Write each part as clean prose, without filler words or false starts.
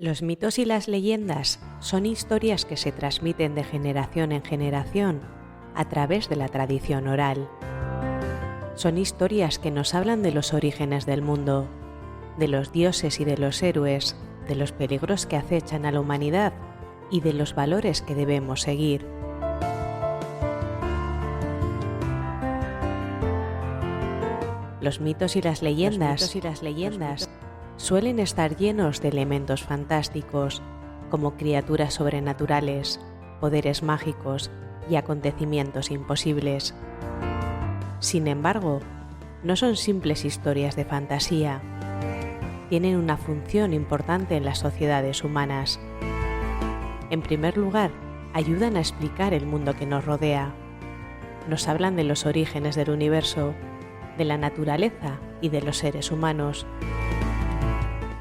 Los mitos y las leyendas son historias que se transmiten de generación en generación a través de la tradición oral. Son historias que nos hablan de los orígenes del mundo, de los dioses y de los héroes, de los peligros que acechan a la humanidad y de los valores que debemos seguir. Los mitos y las leyendas suelen estar llenos de elementos fantásticos, como criaturas sobrenaturales, poderes mágicos y acontecimientos imposibles. Sin embargo, no son simples historias de fantasía. Tienen una función importante en las sociedades humanas. En primer lugar, ayudan a explicar el mundo que nos rodea. Nos hablan de los orígenes del universo, de la naturaleza y de los seres humanos.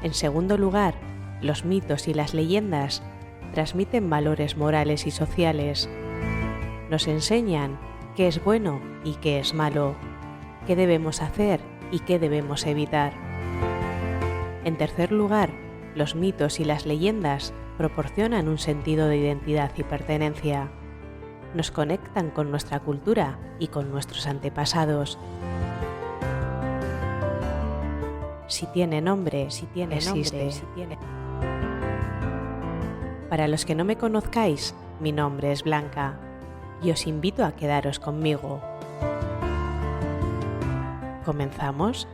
En segundo lugar, los mitos y las leyendas transmiten valores morales y sociales. Nos enseñan qué es bueno y qué es malo, qué debemos hacer y qué debemos evitar. En tercer lugar, los mitos y las leyendas proporcionan un sentido de identidad y pertenencia. Nos conectan con nuestra cultura y con nuestros antepasados. Si tiene nombre, existe. Para los que no me conozcáis, mi nombre es Blanca y os invito a quedaros conmigo. ¿Comenzamos?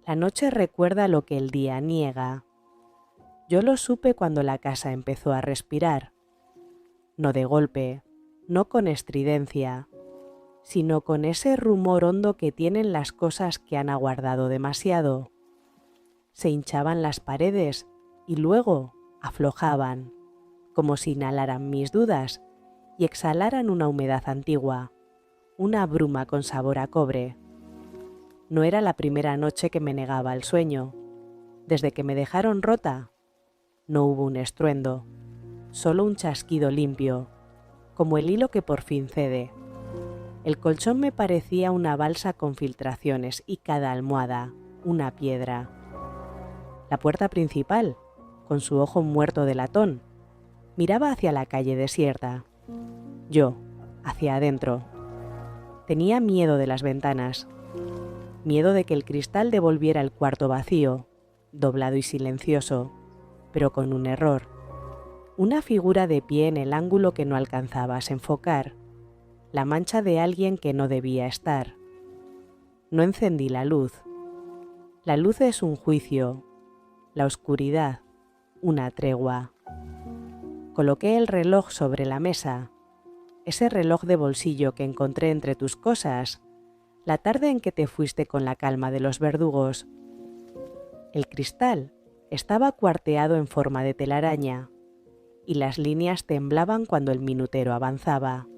La noche recuerda lo que el día niega. Yo lo supe cuando la casa empezó a respirar. No de golpe, no con estridencia, sino con ese rumor hondo que tienen las cosas que han aguardado demasiado. Se hinchaban las paredes y luego aflojaban, como si inhalaran mis dudas y exhalaran una humedad antigua, una bruma con sabor a cobre. No era la primera noche que me negaba al sueño. Desde que me dejaron rota, no hubo un estruendo, solo un chasquido limpio, como el hilo que por fin cede. El colchón me parecía una balsa con filtraciones y cada almohada, una piedra. La puerta principal, con su ojo muerto de latón, miraba hacia la calle desierta. Yo, hacia adentro. Tenía miedo de las ventanas. Miedo de que el cristal devolviera el cuarto vacío, doblado y silencioso, pero con un error. Una figura de pie en el ángulo que no alcanzabas a enfocar, la mancha de alguien que no debía estar. No encendí la luz. La luz es un juicio, la oscuridad, una tregua. Coloqué el reloj sobre la mesa, ese reloj de bolsillo que encontré entre tus cosas, la tarde en que te fuiste con la calma de los verdugos. El cristal estaba cuarteado en forma de telaraña y las líneas temblaban cuando el minutero avanzaba.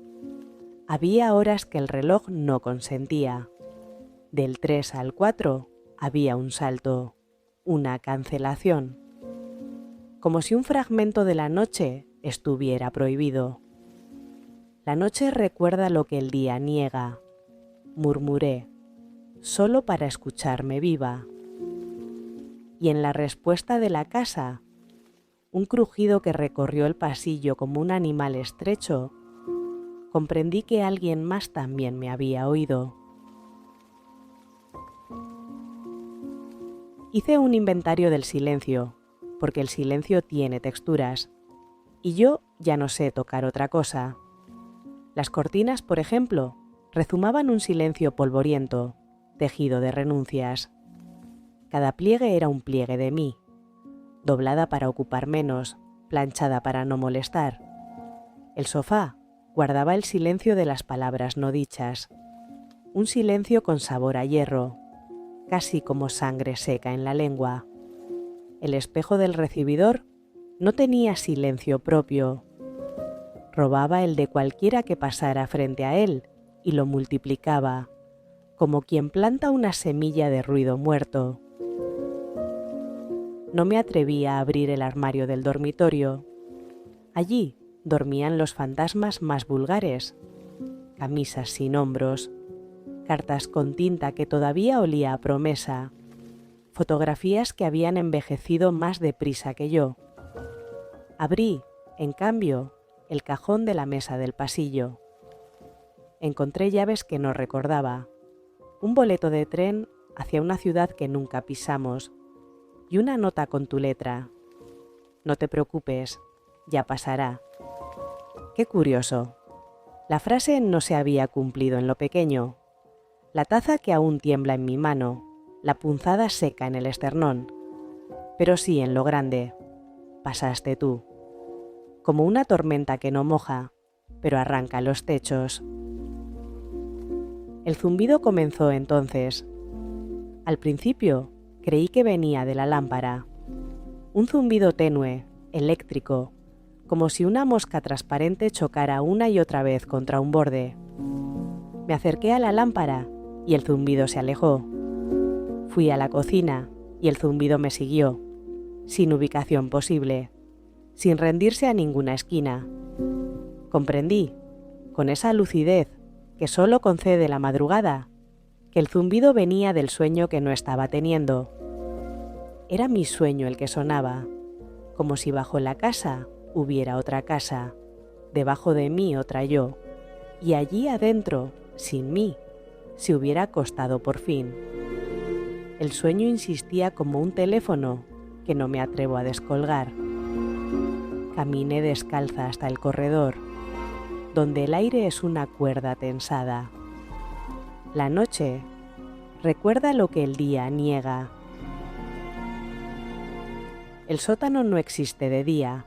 Había horas que el reloj no consentía. Del 3 al 4 había un salto, una cancelación. Como si un fragmento de la noche estuviera prohibido. La noche recuerda lo que el día niega. Murmuré, solo para escucharme viva. Y en la respuesta de la casa, un crujido que recorrió el pasillo como un animal estrecho, comprendí que alguien más también me había oído. Hice un inventario del silencio, porque el silencio tiene texturas, y yo ya no sé tocar otra cosa. Las cortinas, por ejemplo, rezumaban un silencio polvoriento, tejido de renuncias. Cada pliegue era un pliegue de mí, doblada para ocupar menos, planchada para no molestar. El sofá, guardaba el silencio de las palabras no dichas, un silencio con sabor a hierro, casi como sangre seca en la lengua. El espejo del recibidor no tenía silencio propio. Robaba el de cualquiera que pasara frente a él y lo multiplicaba, como quien planta una semilla de ruido muerto. No me atrevía a abrir el armario del dormitorio. Allí dormían los fantasmas más vulgares, camisas sin hombros, cartas con tinta que todavía olía a promesa, fotografías que habían envejecido más deprisa que yo. Abrí, en cambio, el cajón de la mesa del pasillo. Encontré llaves que no recordaba, un boleto de tren hacia una ciudad que nunca pisamos y una nota con tu letra. No te preocupes, ya pasará. Qué curioso. La frase no se había cumplido en lo pequeño. La taza que aún tiembla en mi mano, la punzada seca en el esternón. Pero sí en lo grande. Pasaste tú. Como una tormenta que no moja, pero arranca los techos. El zumbido comenzó entonces. Al principio creí que venía de la lámpara. Un zumbido tenue, eléctrico, como si una mosca transparente chocara una y otra vez contra un borde. Me acerqué a la lámpara y el zumbido se alejó. Fui a la cocina y el zumbido me siguió, sin ubicación posible, sin rendirse a ninguna esquina. Comprendí, con esa lucidez que solo concede la madrugada, que el zumbido venía del sueño que no estaba teniendo. Era mi sueño el que sonaba, como si bajo la casa hubiera otra casa, debajo de mí otra yo, y allí adentro, sin mí, se hubiera acostado por fin. El sueño insistía como un teléfono que no me atrevo a descolgar. Caminé descalza hasta el corredor, donde el aire es una cuerda tensada. La noche recuerda lo que el día niega. El sótano no existe de día.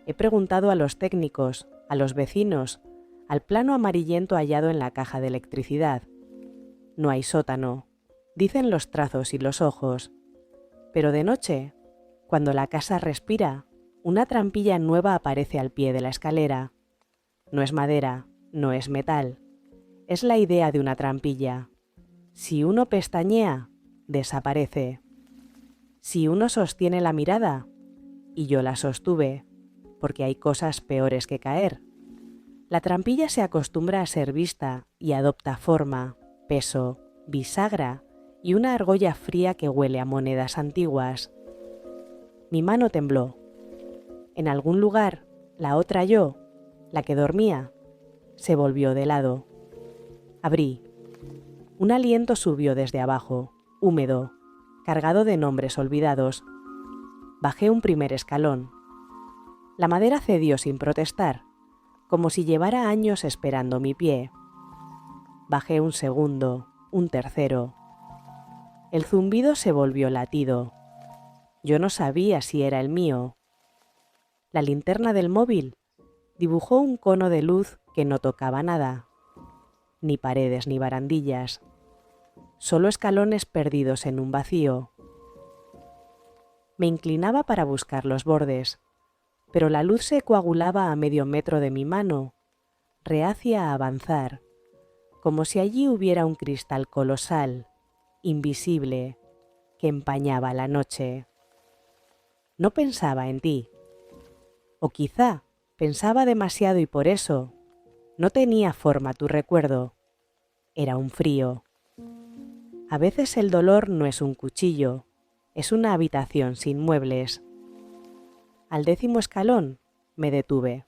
He preguntado a los técnicos, a los vecinos, al plano amarillento hallado en la caja de electricidad. No hay sótano, dicen los trazos y los ojos. Pero de noche, cuando la casa respira, una trampilla nueva aparece al pie de la escalera. No es madera, no es metal. Es la idea de una trampilla. Si uno pestañea, desaparece. Si uno sostiene la mirada, y yo la sostuve, porque hay cosas peores que caer, la trampilla se acostumbra a ser vista y adopta forma, peso, bisagra y una argolla fría que huele a monedas antiguas. Mi mano tembló. En algún lugar, la otra yo, la que dormía, se volvió de lado. Abrí. Un aliento subió desde abajo, húmedo, cargado de nombres olvidados. Bajé un primer escalón. La madera cedió sin protestar, como si llevara años esperando mi pie. Bajé un segundo, un tercero. El zumbido se volvió latido. Yo no sabía si era el mío. La linterna del móvil dibujó un cono de luz que no tocaba nada, ni paredes ni barandillas, solo escalones perdidos en un vacío. Me inclinaba para buscar los bordes, pero la luz se coagulaba a medio metro de mi mano, reacia a avanzar, como si allí hubiera un cristal colosal, invisible, que empañaba la noche. No pensaba en ti, o quizá pensaba demasiado y por eso no tenía forma tu recuerdo. Era un frío. A veces el dolor no es un cuchillo, es una habitación sin muebles. Al 10º escalón me detuve.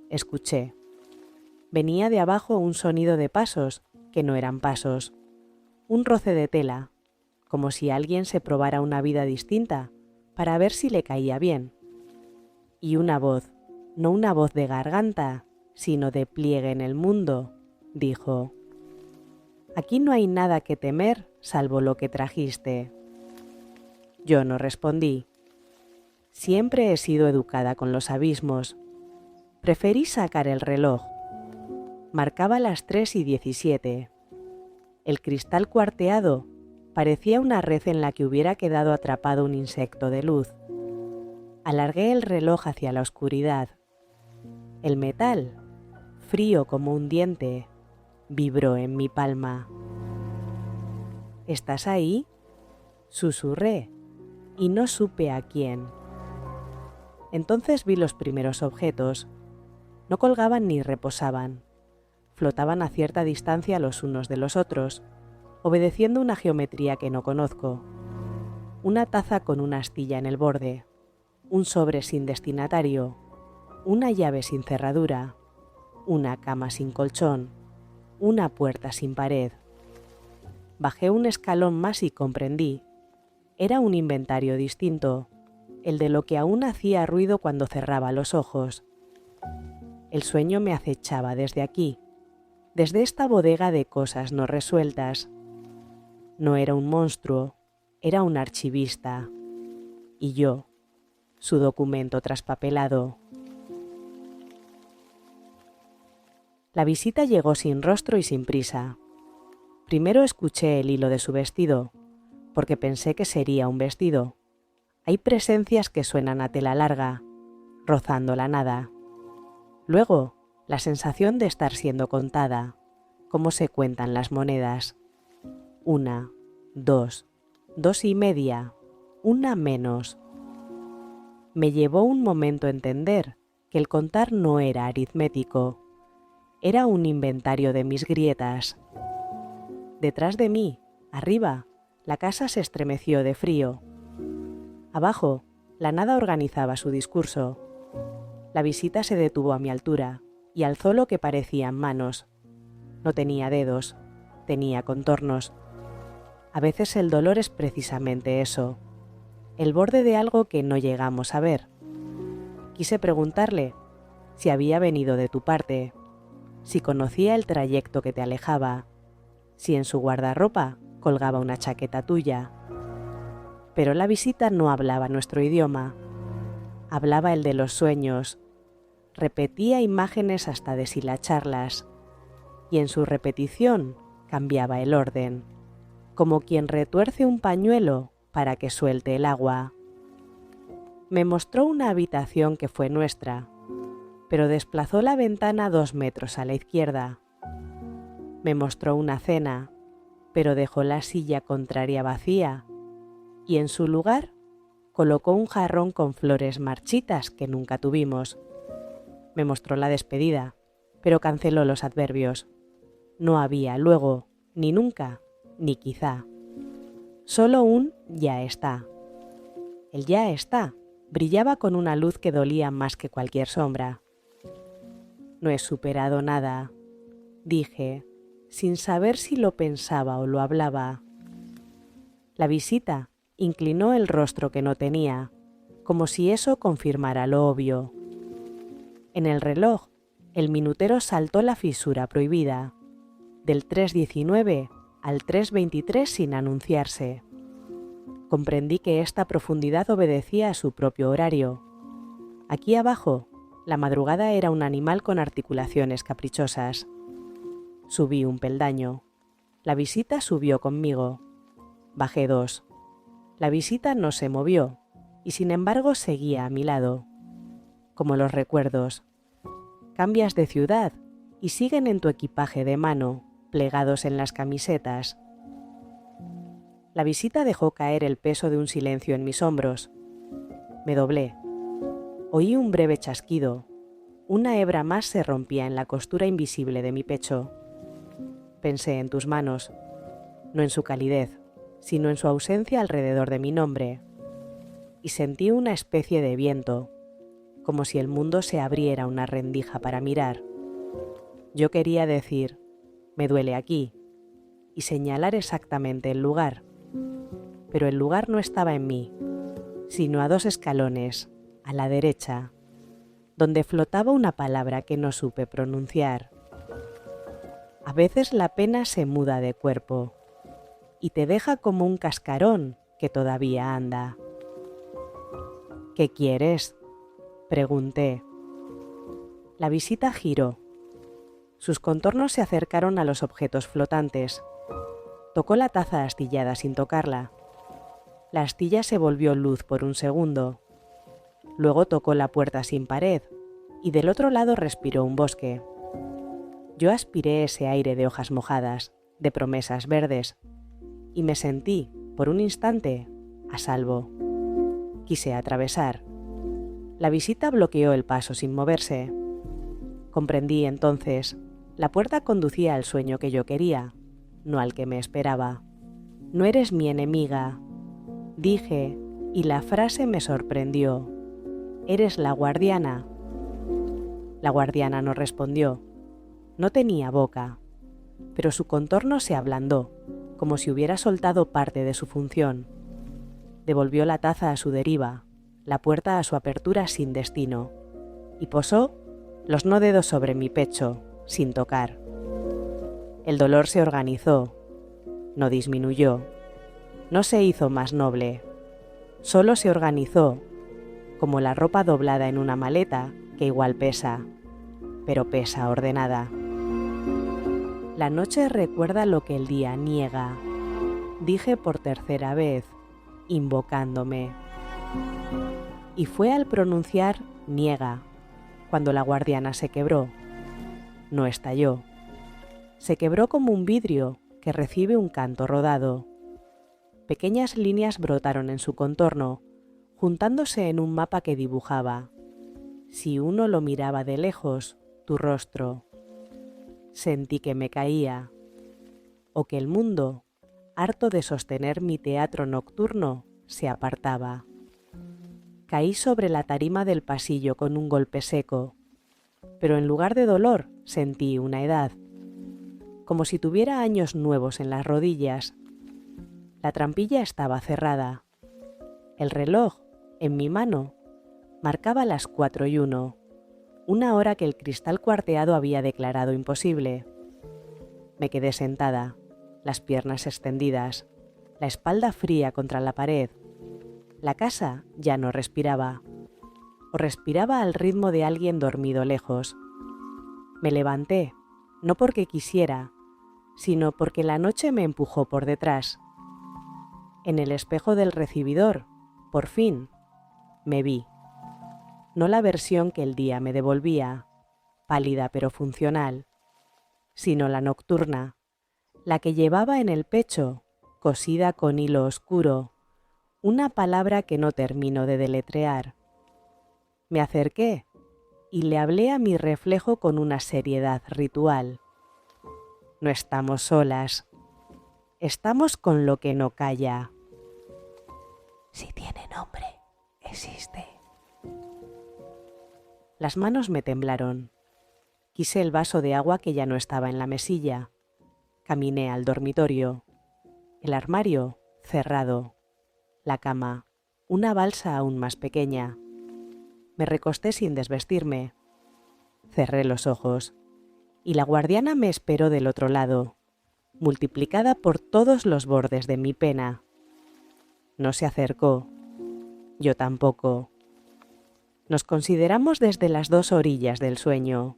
Escuché. Venía de abajo un sonido de pasos que no eran pasos, un roce de tela, como si alguien se probara una vida distinta para ver si le caía bien. Y una voz, no una voz de garganta, sino de pliegue en el mundo, dijo: «Aquí no hay nada que temer salvo lo que trajiste». Yo no respondí. Siempre he sido educada con los abismos. Preferí sacar el reloj, Marcaba las 3:17. El cristal cuarteado parecía una red en la que hubiera quedado atrapado un insecto de luz. Alargué el reloj hacia la oscuridad. El metal, frío como un diente, vibró en mi palma. ¿Estás ahí?, susurré, y no supe a quién. Entonces vi los primeros objetos. No colgaban ni reposaban. Flotaban a cierta distancia los unos de los otros, obedeciendo una geometría que no conozco. Una taza con una astilla en el borde, un sobre sin destinatario, una llave sin cerradura, una cama sin colchón, una puerta sin pared. Bajé un escalón más y comprendí. Era un inventario distinto, el de lo que aún hacía ruido cuando cerraba los ojos. El sueño me acechaba desde aquí, desde esta bodega de cosas no resueltas. No era un monstruo, era un archivista. Y yo, su documento traspapelado. La visita llegó sin rostro y sin prisa. Primero escuché el hilo de su vestido, porque pensé que sería un vestido. Hay presencias que suenan a tela larga, rozando la nada. Luego, la sensación de estar siendo contada, como se cuentan las monedas. 1, 2, 2:30, una menos. Me llevó un momento entender que el contar no era aritmético, era un inventario de mis grietas. Detrás de mí, arriba, la casa se estremeció de frío. Abajo, la nada organizaba su discurso. La visita se detuvo a mi altura y alzó lo que parecían manos. No tenía dedos, tenía contornos. A veces el dolor es precisamente eso, el borde de algo que no llegamos a ver. Quise preguntarle si había venido de tu parte, si conocía el trayecto que te alejaba, si en su guardarropa colgaba una chaqueta tuya. Pero la visita no hablaba nuestro idioma, hablaba el de los sueños, repetía imágenes hasta deshilacharlas, y en su repetición cambiaba el orden, como quien retuerce un pañuelo para que suelte el agua. Me mostró una habitación que fue nuestra, pero desplazó la ventana 2 metros a la izquierda. Me mostró una cena, pero dejó la silla contraria vacía, y en su lugar colocó un jarrón con flores marchitas que nunca tuvimos. Me mostró la despedida, pero canceló los adverbios. No había luego, ni nunca, ni quizá. Solo un ya está. El ya está brillaba con una luz que dolía más que cualquier sombra. No he superado nada, dije, sin saber si lo pensaba o lo hablaba. La visita inclinó el rostro que no tenía, como si eso confirmara lo obvio. En el reloj, el minutero saltó la fisura prohibida, del 3:19 al 3:23 sin anunciarse. Comprendí que esta profundidad obedecía a su propio horario. Aquí abajo, la madrugada era un animal con articulaciones caprichosas. Subí un peldaño. La visita subió conmigo. Bajé 2. La visita no se movió, y sin embargo seguía a mi lado. Como los recuerdos. Cambias de ciudad y siguen en tu equipaje de mano, plegados en las camisetas. La visita dejó caer el peso de un silencio en mis hombros. Me doblé. Oí un breve chasquido. Una hebra más se rompía en la costura invisible de mi pecho. Pensé en tus manos, no en su calidez, sino en su ausencia alrededor de mi nombre. Y sentí una especie de viento, como si el mundo se abriera una rendija para mirar. Yo quería decir, me duele aquí, y señalar exactamente el lugar. Pero el lugar no estaba en mí, sino a 2 escalones, a la derecha, donde flotaba una palabra que no supe pronunciar. A veces la pena se muda de cuerpo y te deja como un cascarón que todavía anda. ¿Qué quieres?, pregunté. La visita giró. Sus contornos se acercaron a los objetos flotantes. Tocó la taza astillada sin tocarla. La astilla se volvió luz por un segundo. Luego tocó la puerta sin pared y del otro lado respiró un bosque. Yo aspiré ese aire de hojas mojadas, de promesas verdes, y me sentí, por un instante, a salvo. Quise atravesar. La visita bloqueó el paso sin moverse. Comprendí entonces, la puerta conducía al sueño que yo quería, no al que me esperaba. No eres mi enemiga, dije, y la frase me sorprendió. Eres la guardiana. La guardiana no respondió. No tenía boca, pero su contorno se ablandó, como si hubiera soltado parte de su función. Devolvió la taza a su deriva, la puerta a su apertura sin destino, y posó los no dedos sobre mi pecho, sin tocar. El dolor se organizó, no disminuyó, no se hizo más noble, solo se organizó, como la ropa doblada en una maleta que igual pesa, pero pesa ordenada. La noche recuerda lo que el día niega, dije por tercera vez, invocándome. Y fue al pronunciar niega, cuando la guardiana se quebró. No estalló. Se quebró como un vidrio que recibe un canto rodado. Pequeñas líneas brotaron en su contorno, juntándose en un mapa que dibujaba, si uno lo miraba de lejos, tu rostro. Sentí que me caía, o que el mundo, harto de sostener mi teatro nocturno, se apartaba. Caí sobre la tarima del pasillo con un golpe seco, pero en lugar de dolor sentí una edad, como si tuviera años nuevos en las rodillas. La trampilla estaba cerrada. El reloj, en mi mano, marcaba las 4:01, una hora que el cristal cuarteado había declarado imposible. Me quedé sentada, las piernas extendidas, la espalda fría contra la pared. La casa ya no respiraba, o respiraba al ritmo de alguien dormido lejos. Me levanté, no porque quisiera, sino porque la noche me empujó por detrás. En el espejo del recibidor, por fin, me vi. No la versión que el día me devolvía, pálida pero funcional, sino la nocturna, la que llevaba en el pecho, cosida con hilo oscuro, una palabra que no termino de deletrear. Me acerqué y le hablé a mi reflejo con una seriedad ritual. No estamos solas, estamos con lo que no calla. Si tiene nombre, existe. Las manos me temblaron. Quise el vaso de agua que ya no estaba en la mesilla. Caminé al dormitorio. El armario, cerrado. La cama, una balsa aún más pequeña. Me recosté sin desvestirme. Cerré los ojos. Y la guardiana me esperó del otro lado, multiplicada por todos los bordes de mi pena. No se acercó. Yo tampoco. Nos consideramos desde las dos orillas del sueño.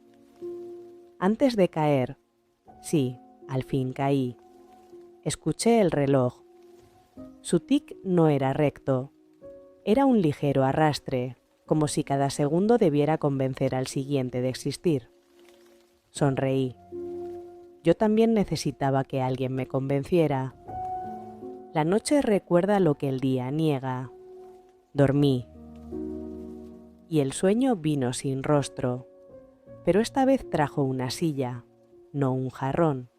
Antes de caer, sí, al fin caí. Escuché el reloj. Su tic no era recto. Era un ligero arrastre, como si cada segundo debiera convencer al siguiente de existir. Sonreí. Yo también necesitaba que alguien me convenciera. La noche recuerda lo que el día niega. Dormí. Y el sueño vino sin rostro, pero esta vez trajo una silla, no un jarrón.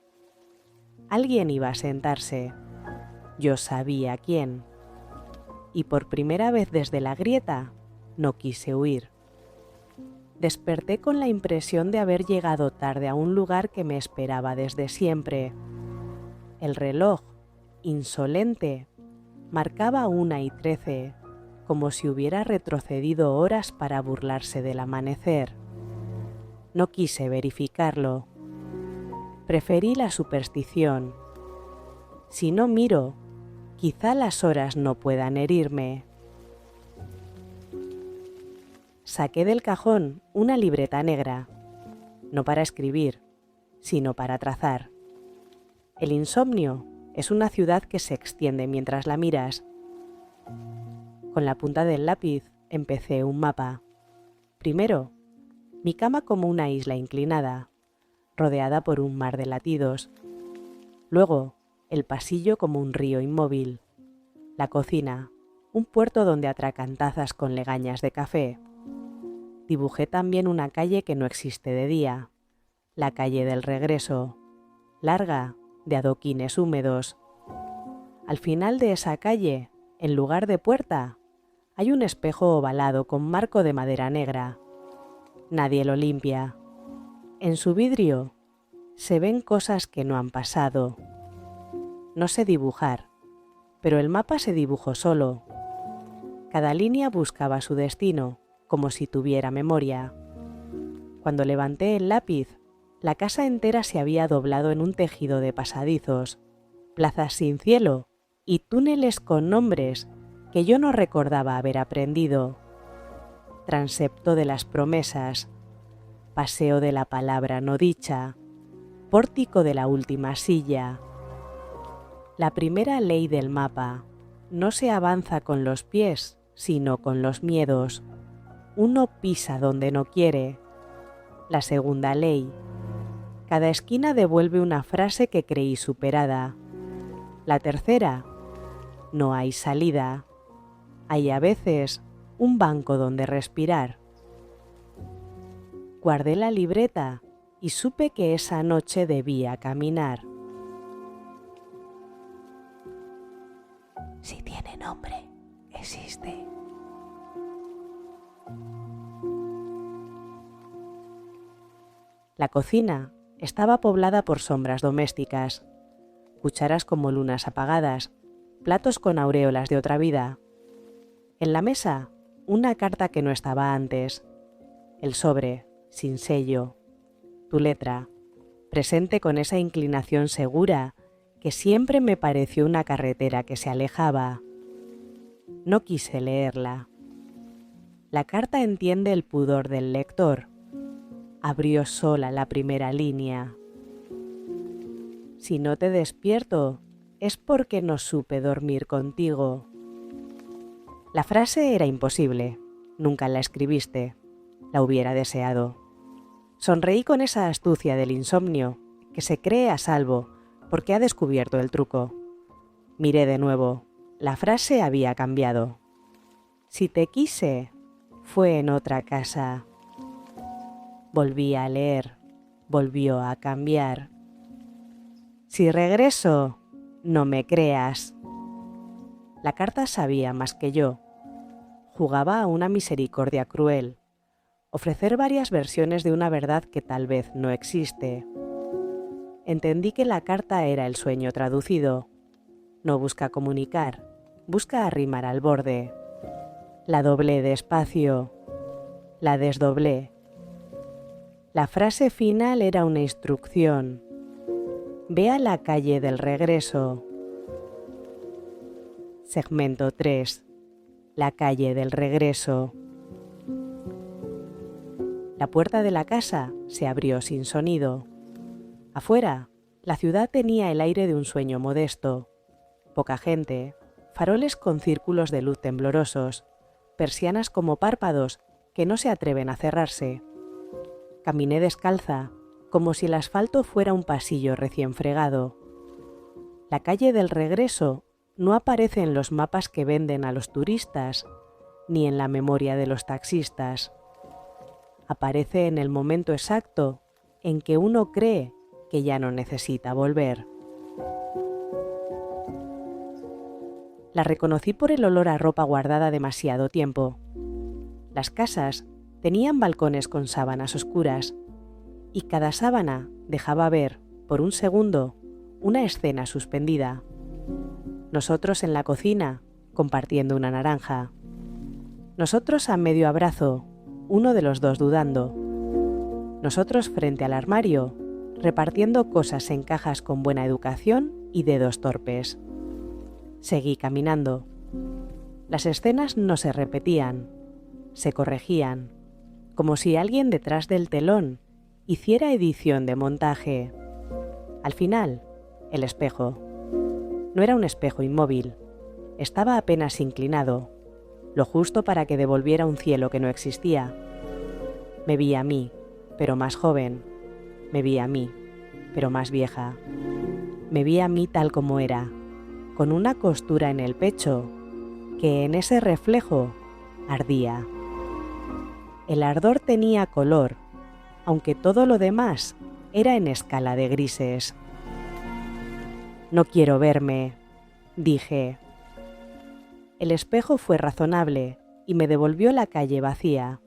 Alguien iba a sentarse. Yo sabía quién. Y por primera vez desde la grieta, no quise huir. Desperté con la impresión de haber llegado tarde a un lugar que me esperaba desde siempre. El reloj, insolente, marcaba 1:13, como si hubiera retrocedido horas para burlarse del amanecer. No quise verificarlo. Preferí la superstición. Si no miro, quizá las horas no puedan herirme. Saqué del cajón una libreta negra, no para escribir, sino para trazar. El insomnio es una ciudad que se extiende mientras la miras. Con la punta del lápiz empecé un mapa. Primero, mi cama como una isla inclinada, rodeada por un mar de latidos. Luego, el pasillo como un río inmóvil. La cocina, un puerto donde atracan tazas con legañas de café. Dibujé también una calle que no existe de día, la calle del regreso, larga, de adoquines húmedos. Al final de esa calle, en lugar de puerta, hay un espejo ovalado con marco de madera negra. Nadie lo limpia. En su vidrio se ven cosas que no han pasado. No sé dibujar, pero el mapa se dibujó solo. Cada línea buscaba su destino, como si tuviera memoria. Cuando levanté el lápiz, la casa entera se había doblado en un tejido de pasadizos, plazas sin cielo y túneles con nombres que yo no recordaba haber aprendido. Transepto de las promesas, paseo de la palabra no dicha, pórtico de la última silla. La primera ley del mapa: no se avanza con los pies, sino con los miedos. Uno pisa donde no quiere. La segunda ley: cada esquina devuelve una frase que creí superada. La tercera: no hay salida. Hay a veces un banco donde respirar. Guardé la libreta y supe que esa noche debía caminar. Si tiene nombre, existe. La cocina estaba poblada por sombras domésticas, cucharas como lunas apagadas, platos con aureolas de otra vida. En la mesa, una carta que no estaba antes, el sobre, sin sello, tu letra, presente con esa inclinación segura que siempre me pareció una carretera que se alejaba. No quise leerla. La carta entiende el pudor del lector. Abrió sola la primera línea. Si no te despierto, es porque no supe dormir contigo. La frase era imposible. Nunca la escribiste. La hubiera deseado. Sonreí con esa astucia del insomnio, que se cree a salvo porque ha descubierto el truco. Miré de nuevo. La frase había cambiado. Si te quise, fue en otra casa. Volví a leer. Volvió a cambiar. Si regreso, no me creas. La carta sabía más que yo. Jugaba a una misericordia cruel. Ofrecer varias versiones de una verdad que tal vez no existe. Entendí que la carta era el sueño traducido. No busca comunicar, busca arrimar al borde. La doblé despacio. La desdoblé. La frase final era una instrucción. Ve a la calle del regreso. Segmento 3. La calle del regreso. La puerta de la casa se abrió sin sonido. Afuera, la ciudad tenía el aire de un sueño modesto. Poca gente, faroles con círculos de luz temblorosos, persianas como párpados que no se atreven a cerrarse. Caminé descalza, como si el asfalto fuera un pasillo recién fregado. La calle del regreso no aparece en los mapas que venden a los turistas, ni en la memoria de los taxistas. Aparece en el momento exacto en que uno cree que ya no necesita volver. La reconocí por el olor a ropa guardada demasiado tiempo. Las casas tenían balcones con sábanas oscuras, y cada sábana dejaba ver, por un segundo, una escena suspendida. Nosotros en la cocina, compartiendo una naranja. Nosotros a medio abrazo, uno de los dos dudando. Nosotros frente al armario, repartiendo cosas en cajas con buena educación y dedos torpes. Seguí caminando. Las escenas no se repetían, se corregían, como si alguien detrás del telón hiciera edición de montaje. Al final, el espejo. No era un espejo inmóvil, estaba apenas inclinado, lo justo para que devolviera un cielo que no existía. Me vi a mí, pero más joven. Me vi a mí, pero más vieja. Me vi a mí tal como era, con una costura en el pecho que en ese reflejo ardía. El ardor tenía color, aunque todo lo demás era en escala de grises. No quiero verme, dije. El espejo fue razonable y me devolvió la calle vacía.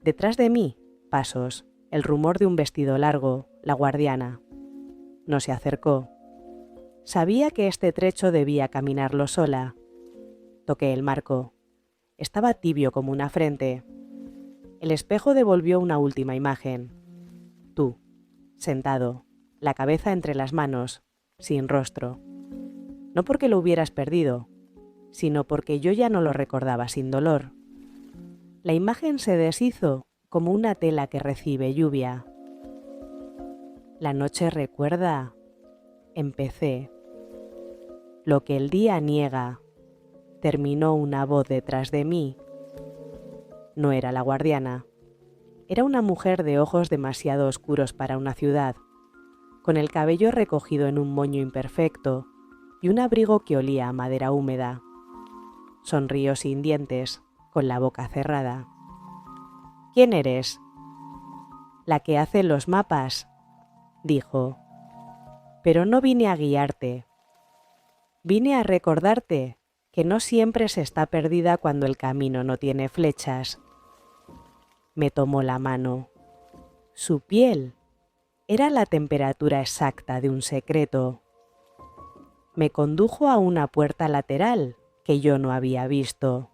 Detrás de mí, pasos, el rumor de un vestido largo, la guardiana. No se acercó. Sabía que este trecho debía caminarlo sola. Toqué el marco. Estaba tibio como una frente. El espejo devolvió una última imagen. Tú, sentado, la cabeza entre las manos, sin rostro. No porque lo hubieras perdido, sino porque yo ya no lo recordaba sin dolor. La imagen se deshizo como una tela que recibe lluvia. La noche recuerda, empecé. Lo que el día niega, terminó una voz detrás de mí. No era la guardiana. Era una mujer de ojos demasiado oscuros para una ciudad, con el cabello recogido en un moño imperfecto y un abrigo que olía a madera húmeda. Sonrió sin dientes, con la boca cerrada. ¿Quién eres? La que hace los mapas, dijo. Pero no vine a guiarte. Vine a recordarte que no siempre se está perdida cuando el camino no tiene flechas. Me tomó la mano. Su piel era la temperatura exacta de un secreto. Me condujo a una puerta lateral que yo no había visto.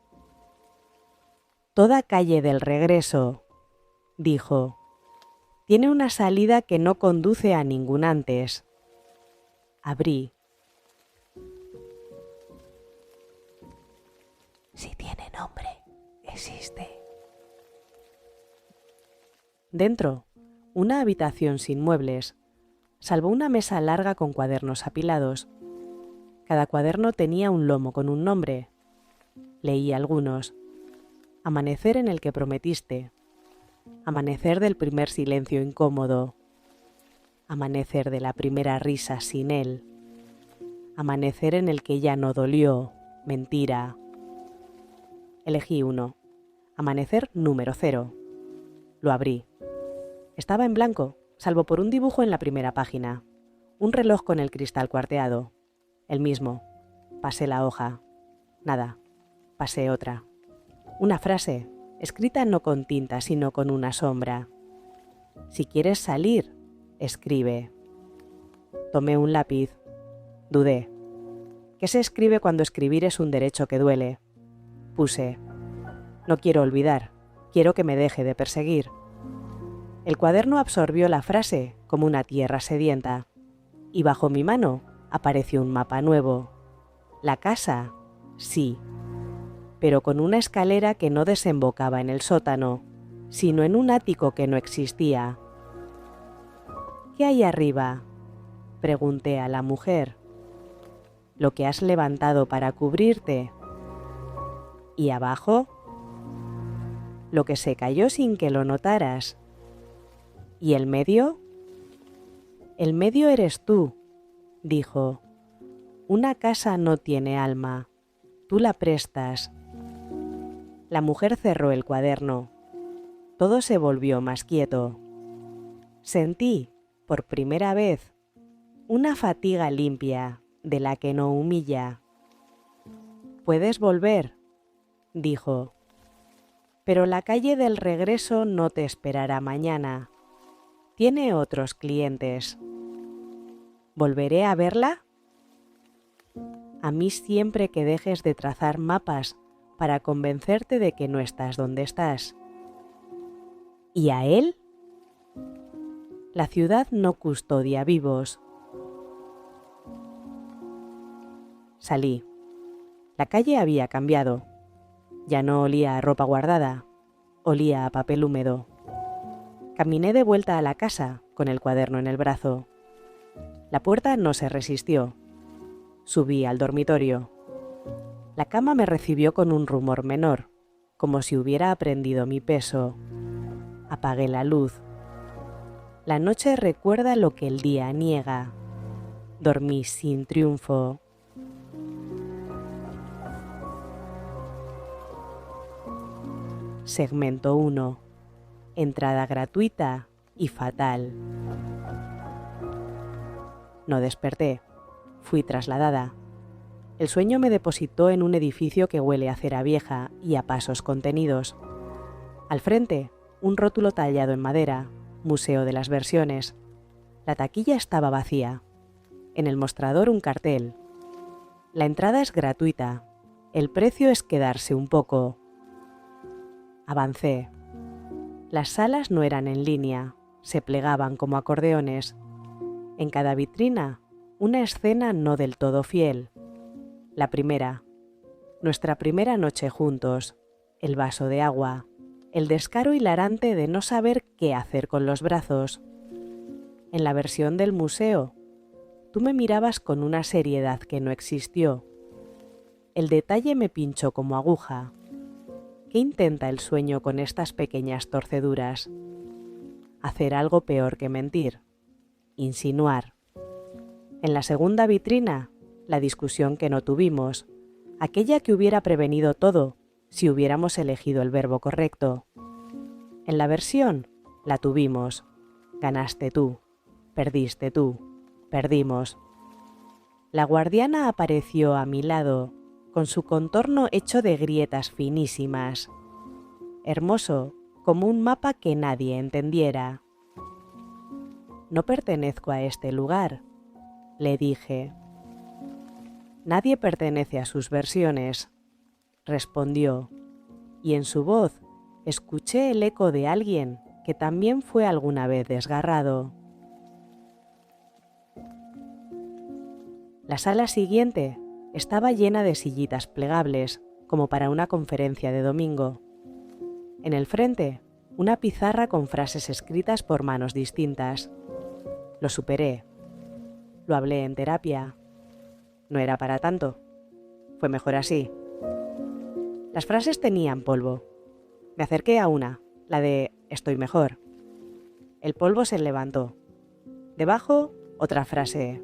Toda calle del regreso, dijo, tiene una salida que no conduce a ningún antes. Abrí. Si tiene nombre, existe. Dentro, una habitación sin muebles, salvo una mesa larga con cuadernos apilados. Cada cuaderno tenía un lomo con un nombre. Leí algunos. Amanecer en el que prometiste. Amanecer del primer silencio incómodo. Amanecer de la primera risa sin él. Amanecer en el que ya no dolió. Mentira. Elegí uno. Amanecer número 0. Lo abrí. Estaba en blanco, salvo por un dibujo en la primera página. Un reloj con el cristal cuarteado. El mismo. Pasé la hoja. Nada. Pasé otra. Una frase, escrita no con tinta, sino con una sombra. Si quieres salir, escribe. Tomé un lápiz. Dudé. ¿Qué se escribe cuando escribir es un derecho que duele? Puse. No quiero olvidar. Quiero que me deje de perseguir. El cuaderno absorbió la frase como una tierra sedienta. Y bajo mi mano apareció un mapa nuevo. La casa, sí, pero con una escalera que no desembocaba en el sótano, sino en un ático que no existía. ¿Qué hay arriba?, pregunté a la mujer. Lo que has levantado para cubrirte. ¿Y abajo? Lo que se cayó sin que lo notaras. ¿Y el medio? El medio eres tú, dijo. Una casa no tiene alma, tú la prestas. La mujer cerró el cuaderno. Todo se volvió más quieto. Sentí, por primera vez, una fatiga limpia de la que no humilla. Puedes volver, dijo. Pero la calle del regreso no te esperará mañana. Tiene otros clientes. ¿Volveré a verla? A mí siempre que dejes de trazar mapas para convencerte de que no estás donde estás. ¿Y a él? La ciudad no custodia vivos. Salí. La calle había cambiado. Ya no olía a ropa guardada, olía a papel húmedo. Caminé de vuelta a la casa con el cuaderno en el brazo. La puerta no se resistió. Subí al dormitorio. La cama me recibió con un rumor menor, como si hubiera aprendido mi peso. Apagué la luz. La noche recuerda lo que el día niega. Dormí sin triunfo. Segmento 1. Entrada gratuita y fatal. No desperté. Fui trasladada. El sueño me depositó en un edificio que huele a cera vieja y a pasos contenidos. Al frente, un rótulo tallado en madera, Museo de las Versiones. La taquilla estaba vacía. En el mostrador un cartel. La entrada es gratuita. El precio es quedarse un poco. Avancé. Las salas no eran en línea, se plegaban como acordeones. En cada vitrina, una escena no del todo fiel. La primera, nuestra primera noche juntos, el vaso de agua, el descaro hilarante de no saber qué hacer con los brazos. En la versión del museo, tú me mirabas con una seriedad que no existió. El detalle me pinchó como aguja. ¿Qué intenta el sueño con estas pequeñas torceduras? Hacer algo peor que mentir. Insinuar. En la segunda vitrina, la discusión que no tuvimos, aquella que hubiera prevenido todo si hubiéramos elegido el verbo correcto. En la versión, la tuvimos. Ganaste tú, perdiste tú, perdimos. La guardiana apareció a mi lado, con su contorno hecho de grietas finísimas. Hermoso, como un mapa que nadie entendiera. No pertenezco a este lugar, le dije. Nadie pertenece a sus versiones, respondió, y en su voz escuché el eco de alguien que también fue alguna vez desgarrado. La sala siguiente estaba llena de sillitas plegables, como para una conferencia de domingo. En el frente, una pizarra con frases escritas por manos distintas. Lo superé. Lo hablé en terapia. No era para tanto. Fue mejor así. Las frases tenían polvo. Me acerqué a una, la de «estoy mejor». El polvo se levantó. Debajo, otra frase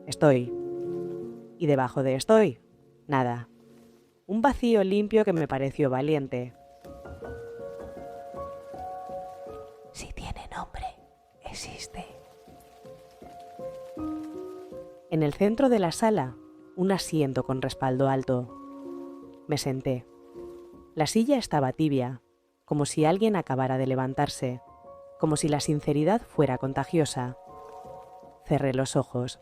«estoy». Y debajo de «estoy», nada. Un vacío limpio que me pareció valiente. Si tiene nombre, existe. En el centro de la sala, un asiento con respaldo alto. Me senté. La silla estaba tibia, como si alguien acabara de levantarse, como si la sinceridad fuera contagiosa. Cerré los ojos.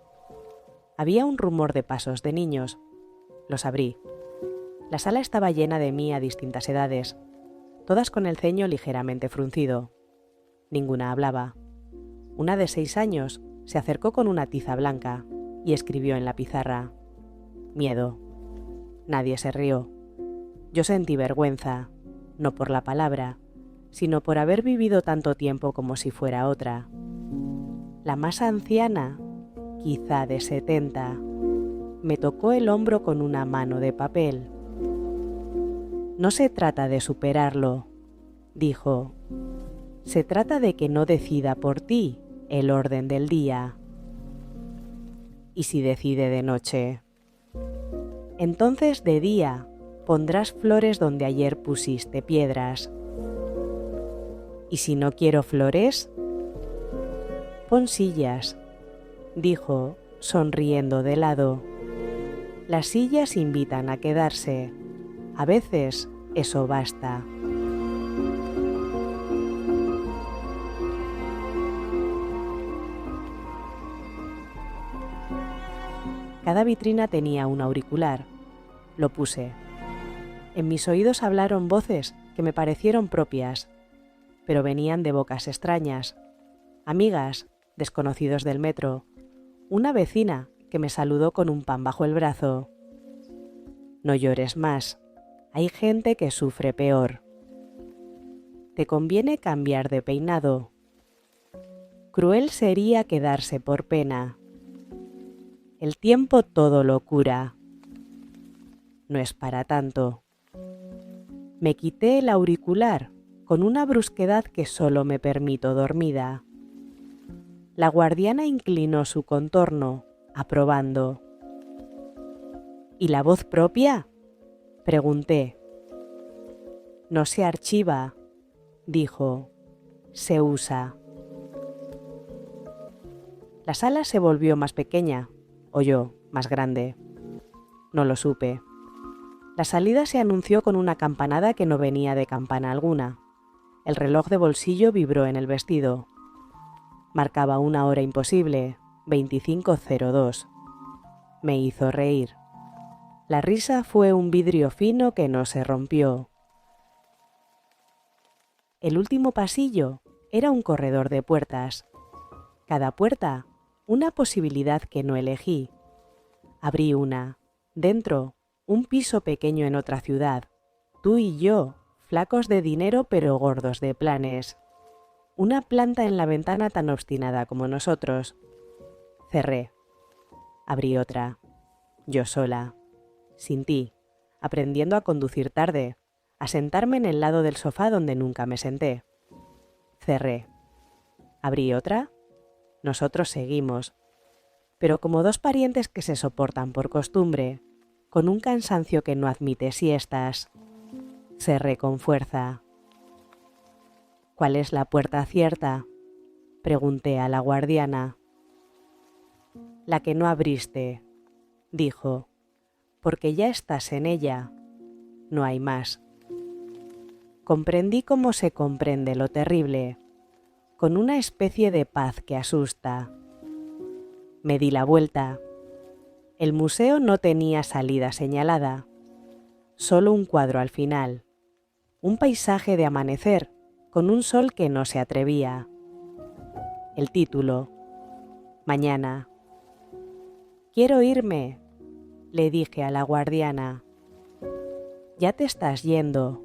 Había un rumor de pasos de niños. Los abrí. La sala estaba llena de mí a distintas edades, todas con el ceño ligeramente fruncido. Ninguna hablaba. Una de 6 años se acercó con una tiza blanca y escribió en la pizarra: «Miedo». Nadie se rió. Yo sentí vergüenza, no por la palabra, sino por haber vivido tanto tiempo como si fuera otra. La más anciana, quizá de 70, me tocó el hombro con una mano de papel. «No se trata de superarlo», dijo. «Se trata de que no decida por ti el orden del día». «¿Y si decide de noche?» «Entonces de día pondrás flores donde ayer pusiste piedras». «¿Y si no quiero flores?» «Pon sillas», dijo, sonriendo de lado. «Las sillas invitan a quedarse. A veces eso basta». Cada vitrina tenía un auricular. Lo puse. En mis oídos hablaron voces que me parecieron propias, pero venían de bocas extrañas. Amigas, desconocidos del metro, una vecina que me saludó con un pan bajo el brazo. «No llores más. Hay gente que sufre peor». «Te conviene cambiar de peinado», Cruel sería quedarse por pena. El tiempo todo lo cura. No es para tanto. Me quité el auricular con una brusquedad que solo me permito dormida. La guardiana inclinó su contorno, aprobando. ¿Y la voz propia?, pregunté. No se archiva, dijo. Se usa. La sala se volvió más pequeña, o yo, más grande. No lo supe. La salida se anunció con una campanada que no venía de campana alguna. El reloj de bolsillo vibró en el vestido. Marcaba una hora imposible, 25:02. Me hizo reír. La risa fue un vidrio fino que no se rompió. El último pasillo era un corredor de puertas. Cada puerta, una posibilidad que no elegí. Abrí una. Dentro, un piso pequeño en otra ciudad. Tú y yo, flacos de dinero pero gordos de planes. Una planta en la ventana tan obstinada como nosotros. Cerré. Abrí otra. Yo sola. Sin ti. Aprendiendo a conducir tarde. A sentarme en el lado del sofá donde nunca me senté. Cerré. Abrí otra. Nosotros seguimos. Pero como dos parientes que se soportan por costumbre, con un cansancio que no admite siestas. Cerré con fuerza. ¿Cuál es la puerta cierta?, pregunté a la guardiana. La que no abriste, dijo, porque ya estás en ella. No hay más. Comprendí cómo se comprende lo terrible, con una especie de paz que asusta. Me di la vuelta. El museo no tenía salida señalada, solo un cuadro al final, un paisaje de amanecer con un sol que no se atrevía. El título, Mañana. Quiero irme, le dije a la guardiana. Ya te estás yendo,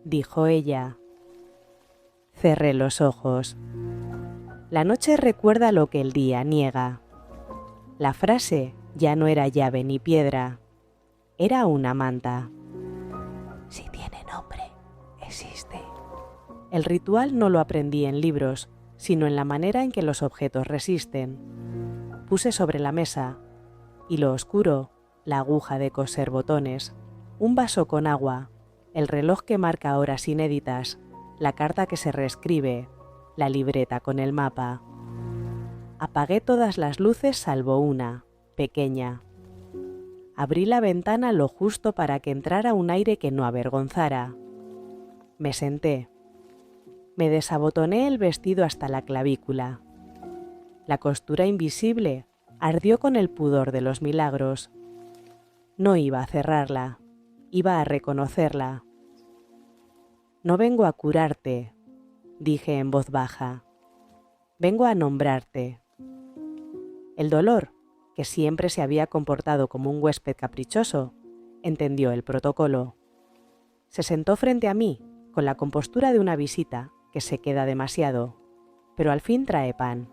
dijo ella. Cerré los ojos. La noche recuerda lo que el día niega. La frase ya no era llave ni piedra, era una manta. Si tiene nombre, existe. El ritual no lo aprendí en libros, sino en la manera en que los objetos resisten. Puse sobre la mesa, y lo oscuro, la aguja de coser botones, un vaso con agua, el reloj que marca horas inéditas, la carta que se reescribe, la libreta con el mapa. Apagué todas las luces salvo una, pequeña. Abrí la ventana lo justo para que entrara un aire que no avergonzara. Me senté. Me desabotoné el vestido hasta la clavícula. La costura invisible ardió con el pudor de los milagros. No iba a cerrarla, iba a reconocerla. No vengo a curarte, dije en voz baja. Vengo a nombrarte. El dolor, que siempre se había comportado como un huésped caprichoso, entendió el protocolo. Se sentó frente a mí, con la compostura de una visita que se queda demasiado, pero al fin trae pan.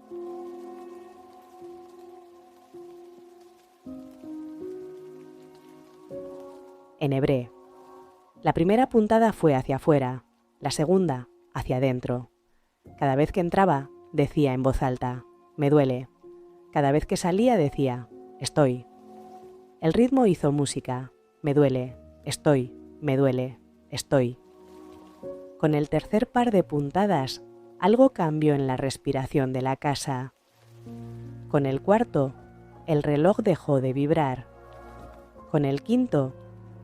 Enhebré. La primera puntada fue hacia afuera, la segunda hacia adentro. Cada vez que entraba, decía en voz alta, me duele. Cada vez que salía decía, estoy. El ritmo hizo música, me duele, estoy, me duele, estoy. Con el tercer par de puntadas, algo cambió en la respiración de la casa. Con el cuarto, el reloj dejó de vibrar. Con el quinto,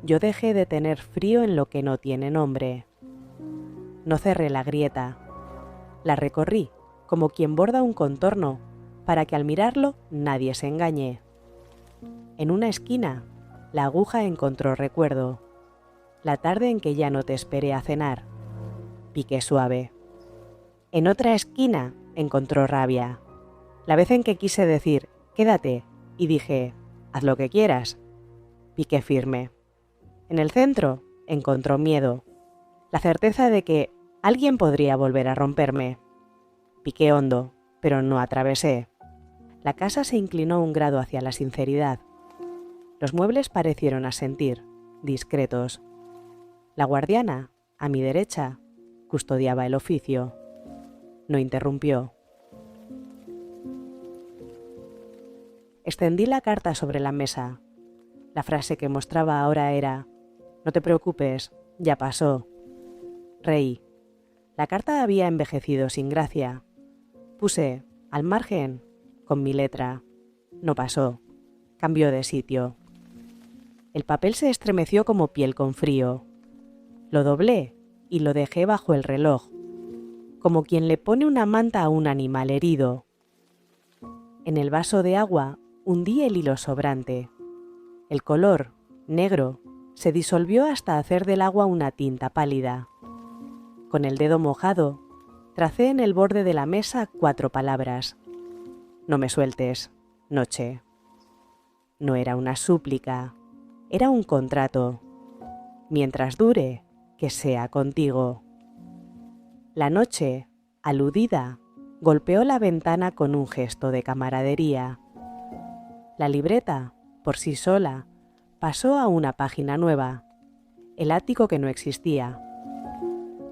yo dejé de tener frío en lo que no tiene nombre. No cerré la grieta. La recorrí, como quien borda un contorno, para que al mirarlo nadie se engañe. En una esquina, la aguja encontró recuerdo. La tarde en que ya no te esperé a cenar. Piqué suave. En otra esquina, encontró rabia. La vez en que quise decir, quédate, y dije, haz lo que quieras. Piqué firme. En el centro, encontró miedo. La certeza de que alguien podría volver a romperme. Piqué hondo. pero no atravesé. La casa se inclinó un grado hacia la sinceridad. Los muebles parecieron asentir, discretos. La guardiana, a mi derecha, custodiaba el oficio. No interrumpió. Extendí la carta sobre la mesa. La frase que mostraba ahora era: «No te preocupes, ya pasó». Reí. La carta había envejecido sin gracia. Puse, al margen, con mi letra. No pasó. Cambió de sitio. El papel se estremeció como piel con frío. Lo doblé y lo dejé bajo el reloj, como quien le pone una manta a un animal herido. En el vaso de agua hundí el hilo sobrante. El color, negro, se disolvió hasta hacer del agua una tinta pálida. Con el dedo mojado, tracé en el borde de la mesa 4 palabras. No me sueltes, noche. No era una súplica, era un contrato. Mientras dure, que sea contigo. La noche, aludida, golpeó la ventana con un gesto de camaradería. La libreta, por sí sola, pasó a una página nueva. El ático que no existía.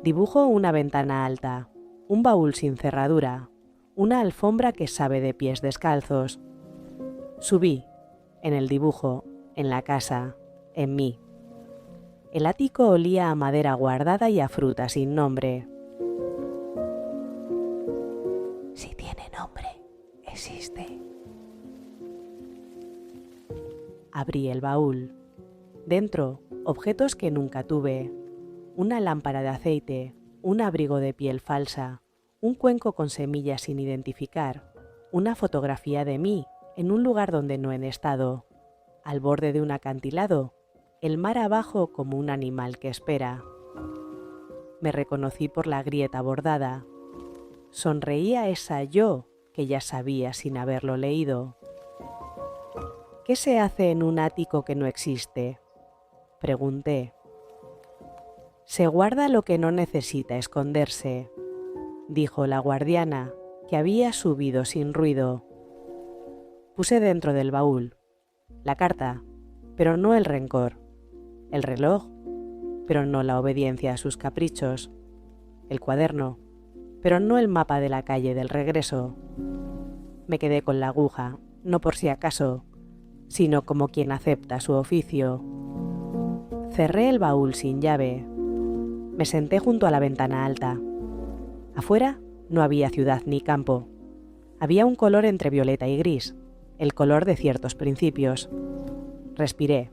Dibujo una ventana alta, un baúl sin cerradura, una alfombra que sabe de pies descalzos. Subí, en el dibujo, en la casa, en mí. El ático olía a madera guardada y a fruta sin nombre. Si tiene nombre, existe. Abrí el baúl. Dentro, objetos que nunca tuve. Una lámpara de aceite, un abrigo de piel falsa, un cuenco con semillas sin identificar, una fotografía de mí en un lugar donde no he estado, al borde de un acantilado, el mar abajo como un animal que espera. Me reconocí por la grieta bordada. Sonreía esa yo que ya sabía sin haberlo leído. ¿Qué se hace en un ático que no existe?, pregunté. Se guarda lo que no necesita esconderse, dijo la guardiana, que había subido sin ruido. Puse dentro del baúl la carta, pero no el rencor, el reloj, pero no la obediencia a sus caprichos, el cuaderno, pero no el mapa de la calle del regreso. Me quedé con la aguja, no por si acaso, sino como quien acepta su oficio. Cerré el baúl sin llave. Me senté junto a la ventana alta. Afuera no había ciudad ni campo. Había un color entre violeta y gris, el color de ciertos principios. Respiré.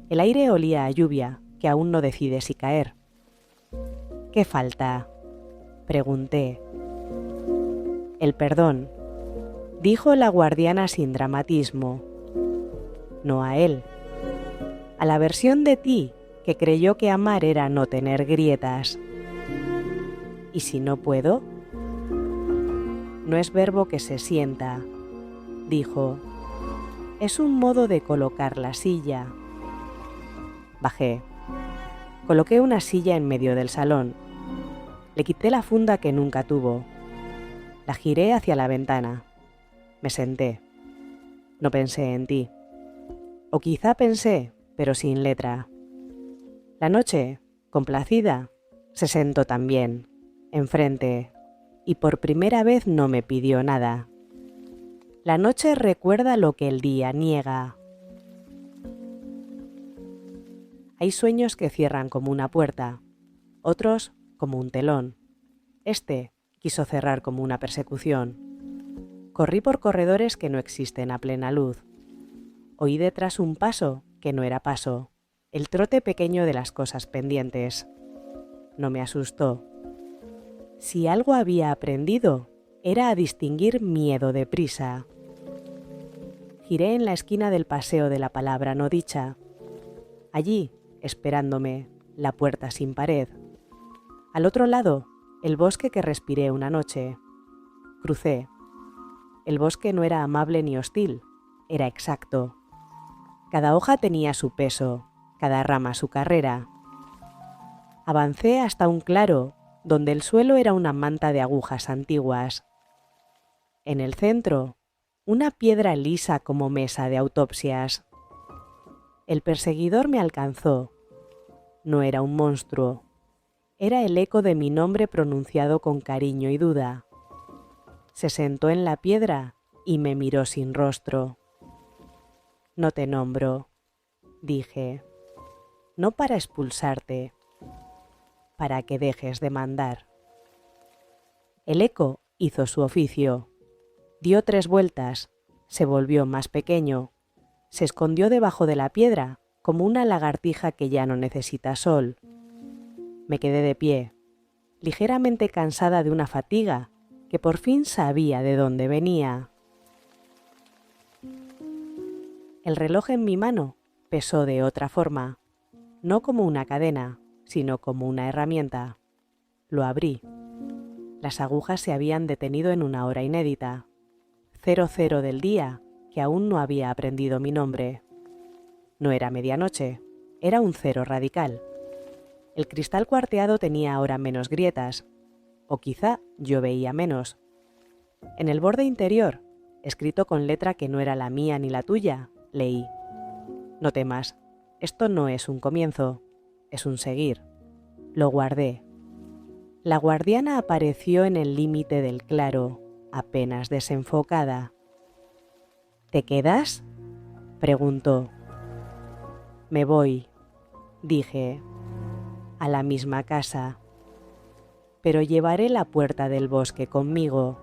El aire olía a lluvia, que aún no decide si caer. ¿Qué falta?, pregunté. El perdón, dijo la guardiana sin dramatismo. No a él. A la versión de ti que creyó que amar era no tener grietas. ¿Y si no puedo? No es verbo que se sienta, dijo. Es un modo de colocar la silla. Bajé. Coloqué una silla en medio del salón. Le quité la funda que nunca tuvo. La giré hacia la ventana. Me senté. No pensé en ti. O quizá pensé, pero sin letra. La noche, complacida, se sentó también, enfrente, y por primera vez no me pidió nada. La noche recuerda lo que el día niega. Hay sueños que cierran como una puerta, otros como un telón. Este quiso cerrar como una persecución. Corrí por corredores que no existen a plena luz. Oí detrás un paso que no era paso, el trote pequeño de las cosas pendientes. No me asustó. Si algo había aprendido, era a distinguir miedo de prisa. Giré en la esquina del paseo de la palabra no dicha. Allí, esperándome, la puerta sin pared. Al otro lado, el bosque que respiré una noche. Crucé. El bosque no era amable ni hostil, era exacto. Cada hoja tenía su peso, cada rama su carrera. Avancé hasta un claro, donde el suelo era una manta de agujas antiguas. En el centro, una piedra lisa como mesa de autopsias. El perseguidor me alcanzó. No era un monstruo. Era el eco de mi nombre pronunciado con cariño y duda. Se sentó en la piedra y me miró sin rostro. No te nombro, dije, no para expulsarte, para que dejes de mandar. El eco hizo su oficio. Dio 3 vueltas, se volvió más pequeño, se escondió debajo de la piedra como una lagartija que ya no necesita sol. Me quedé de pie, ligeramente cansada de una fatiga que por fin sabía de dónde venía. El reloj en mi mano pesó de otra forma, no como una cadena, sino como una herramienta. Lo abrí. Las agujas se habían detenido en una hora inédita. 00 del día, que aún no había aprendido mi nombre. No era medianoche, era un 0 radical. El cristal cuarteado tenía ahora menos grietas, o quizá yo veía menos. En el borde interior, escrito con letra que no era la mía ni la tuya, leí: no temas, esto no es un comienzo, es un seguir. Lo guardé. La guardiana apareció en el límite del claro, apenas desenfocada. ¿Te quedas?, preguntó. Me voy, dije, a la misma casa, pero llevaré la puerta del bosque conmigo.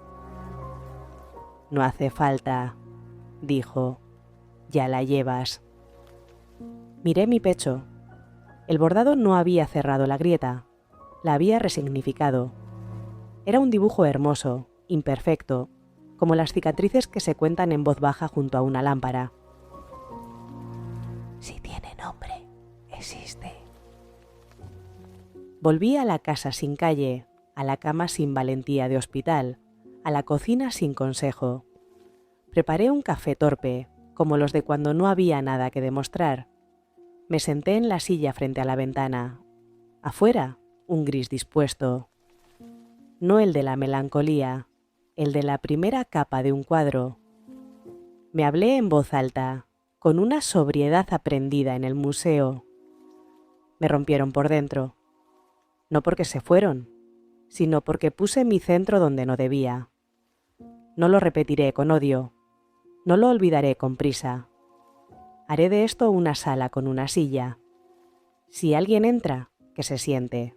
No hace falta, dijo, ya la llevas. Miré mi pecho. El bordado no había cerrado la grieta, la había resignificado. Era un dibujo hermoso, imperfecto, como las cicatrices que se cuentan en voz baja junto a una lámpara. Si tiene nombre, existe. Volví a la casa sin calle, a la cama sin valentía de hospital, a la cocina sin consejo. Preparé un café torpe, como los de cuando no había nada que demostrar. Me senté en la silla frente a la ventana. Afuera, un gris dispuesto. No el de la melancolía, el de la primera capa de un cuadro. Me hablé en voz alta, con una sobriedad aprendida en el museo. Me rompieron por dentro. No porque se fueron, sino porque puse mi centro donde no debía. No lo repetiré con odio. No lo olvidaré con prisa. Haré de esto una sala con una silla. Si alguien entra, que se siente.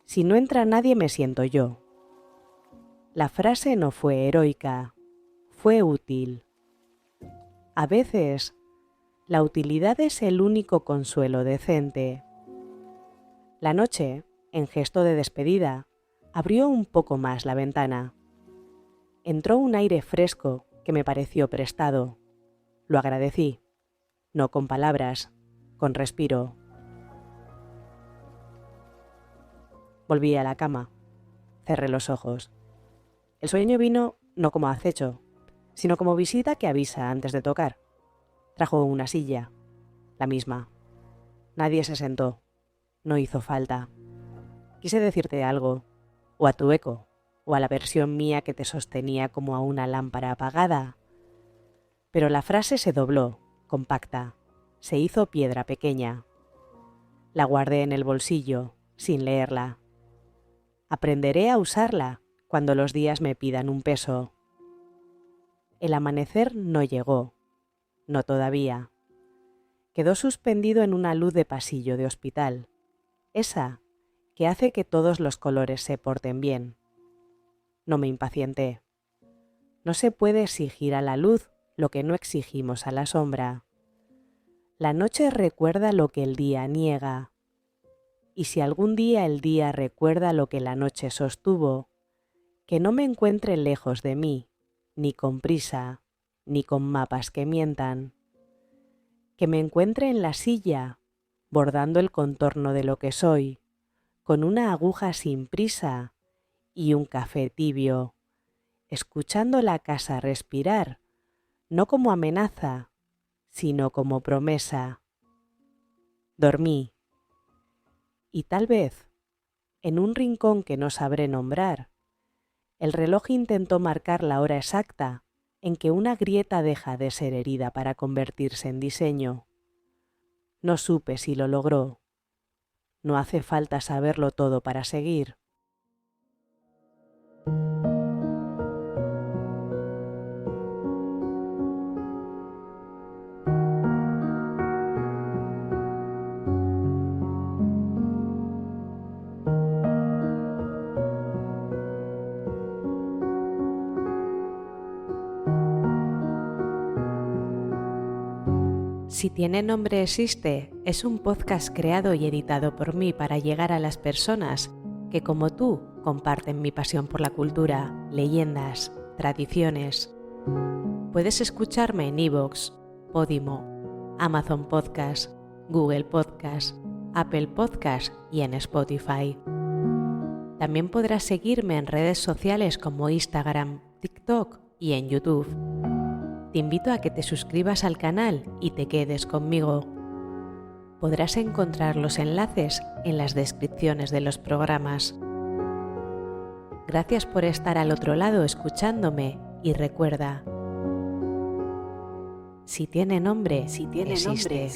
Si no entra nadie, me siento yo. La frase no fue heroica, fue útil. A veces, la utilidad es el único consuelo decente. La noche, en gesto de despedida, abrió un poco más la ventana. Entró un aire fresco que me pareció prestado. Lo agradecí, no con palabras, con respiro. Volví a la cama. Cerré los ojos. El sueño vino no como acecho, sino como visita que avisa antes de tocar. Trajo una silla, la misma. Nadie se sentó. No hizo falta. Quise decirte algo, o a tu eco, o a la versión mía que te sostenía como a una lámpara apagada. Pero la frase se dobló, compacta, se hizo piedra pequeña. La guardé en el bolsillo, sin leerla. Aprenderé a usarla cuando los días me pidan un peso. El amanecer no llegó, no todavía. Quedó suspendido en una luz de pasillo de hospital, esa que hace que todos los colores se porten bien. No me impacienté. No se puede exigir a la luz lo que no exigimos a la sombra. La noche recuerda lo que el día niega. Y si algún día el día recuerda lo que la noche sostuvo, que no me encuentre lejos de mí, ni con prisa, ni con mapas que mientan. Que me encuentre en la silla, bordando el contorno de lo que soy, con una aguja sin prisa y un café tibio, escuchando la casa respirar, no como amenaza, sino como promesa. Dormí. Y tal vez, en un rincón que no sabré nombrar, El reloj intentó marcar la hora exacta en que una grieta deja de ser herida para convertirse en diseño. No supe si lo logró. No hace falta saberlo todo para seguir. Si tiene nombre existe es un podcast creado y editado por mí para llegar a las personas que como tú comparten mi pasión por la cultura, leyendas, tradiciones. Puedes escucharme en iVoox, Podimo, Amazon Podcast, Google Podcast, Apple Podcast y en Spotify. También podrás seguirme en redes sociales como Instagram, TikTok y en YouTube. Te invito a que te suscribas al canal y te quedes conmigo. Podrás encontrar los enlaces en las descripciones de los programas. Gracias por estar al otro lado escuchándome y recuerda, si tiene nombre, existe.